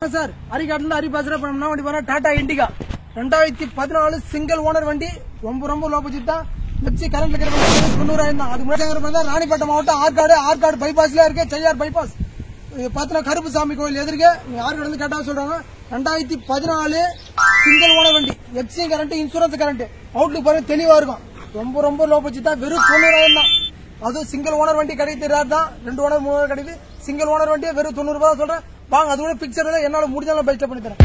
Sir அரிகாட்டுல Hari பேசுறேன். வண்டி பாருங்க டாடா இண்டிகா 2014 சிங்கிள் ஓனர் வண்டி. ரொம்ப லோ பட்ஜெட் தான். மிக்சி கரண்ட் இருக்கிற வண்டி 90,000 தான். அது முன்னாடி ராணிப்பேட்டை மாவட்டம் ஆற்காடு பைபாஸ்ல இருக்கு. செய்யார் பைபாஸ் பாத்தீங்கன்னா கருப்பு சாமி கோயில் எதிர்க்க ஆற்காடு வந்து கேட்டா சொல்றாங்க. 2014 சிங்கிள் ஓனர் வண்டி. FC current, insurance current, Outlook பாருங்க தெளிவா இருக்கும். ரொம்ப லோ பட்ஜெட் தான். வெறும் 90,000 தான். அதுவும் சிங்கிள் ஓனர் வண்டி கிடைக்கிறது தான். 2 ஓனர் 3 ஓனர் கிடைக்குது. சிங்கிள் ஓனர் வண்டியை வெறும் 90 ரூபாய் சொல்றேன். வாங்க, அது கூட பிக்சர் என்னால முடிஞ்சாலும் பெஸ்ட் பண்ணி தரேன்.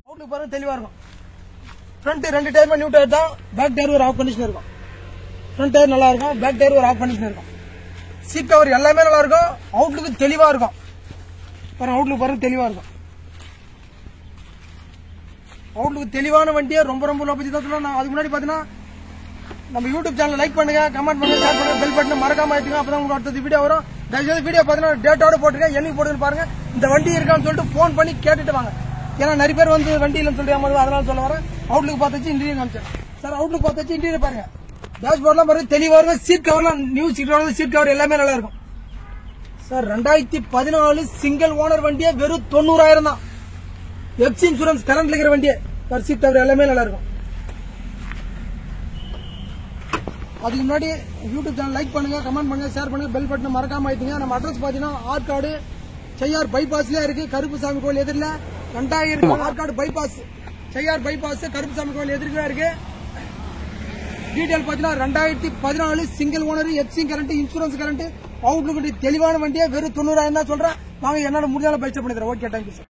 அவுட்லுக் பாருங்க தெளிவா இருக்கும். ஃப்ரண்ட் 2 டயர் நியூ டயர் தான். பேக் டயர் ஒரு ஆஃப் கண்டிஷன் இருக்கும். ஃப்ரண்ட் டயர் நல்லா இருக்கும். பேக் டயர் ஒரு ஆஃப் கண்டிஷன் இருக்கும். சீட் கவர் எல்லாமே நல்லா இருக்கும். அவுட்லுக் தெளிவா இருக்கும். அவுட்லுக் பாருங்க தெளிவா இருக்கும். அவுட்லுக் தெளிவான வண்டியை ரொம்ப லோ பட்ஜெட் தான் சொல்லுவேன். அதுக்கு முன்னாடி பாத்தீங்கன்னா நம்ம யூடியூப் சேனல் லைக் பண்ணுங்க, கமெண்ட் பண்ணுங்க, ஷேர் பண்ணுங்க, பெல் பட்டன் மறக்காம ஆயிடுங்க. அப்பதான் உங்களுக்கு அடுத்த வீடியோ வரும். தயவுசெய்து வீடியோ பாத்தீங்கன்னா டேட்டோட போட்டுருங்க, என்னைக்கு போட்டுன்னு பாருங்க. இந்த வண்டி இருக்கான்னு சொல்லிட்டு போன் பண்ணி கேட்டுட்டு வாங்க. ஏன்னா நிறைய பேர் வந்து வண்டி இல்லைன்னு சொல்லிட்டு அதனால சொல்ல வரேன். அவுட்லுக் பார்த்தாச்சு இன்டீரியர் காமிச்சேன் சார். அவுட்லுக் பார்த்தாச்சு இன்டீரியர் பாருங்க. டேஷ்போர்ட்லாம் பாருங்க தெளிவா இருக்கும். சீட் கவர்லாம் நியூ சீட் கவர் எல்லாமே நல்லா இருக்கும் சார். 2014 சிங்கிள் ஓனர் வண்டியே வெறும் 90,000 தான். எஃப்சி இன்சூரன்ஸ் கரண்ட் இருக்கிற வண்டியே. சீட் கவர் எல்லாமே நல்லா இருக்கும். அதுக்கு முன்னாடி யூடியூப் சேனல் லைக் பண்ணுங்க, கமெண்ட் பண்ணுங்க, ஷேர் பண்ணுங்க, பெல் பட்டன் மறக்காம ஆயிடுங்க. நம்ம அட்ரஸ் பாத்தீங்கன்னா ஆற்காடு செய்யார் பைபாஸ்ல இருக்கு. கருப்பு சாமி கோயில் எதிரில் 2000 ஆற்காடு பைபாஸ், செய்யார் பைபாஸ், கருப்பு சாமி கோயில் எதிர்க்க இருக்கு. டீடைல் பாத்தீங்கன்னா 2014 single owner, FC current, insurance current, Outlook தெளிவான வண்டியை வெறும் 90,000 தான் சொல்றேன். வாங்க, என்னால முடிஞ்சாலும் பைசா பண்ணி தரேன். Okay, thank you sir.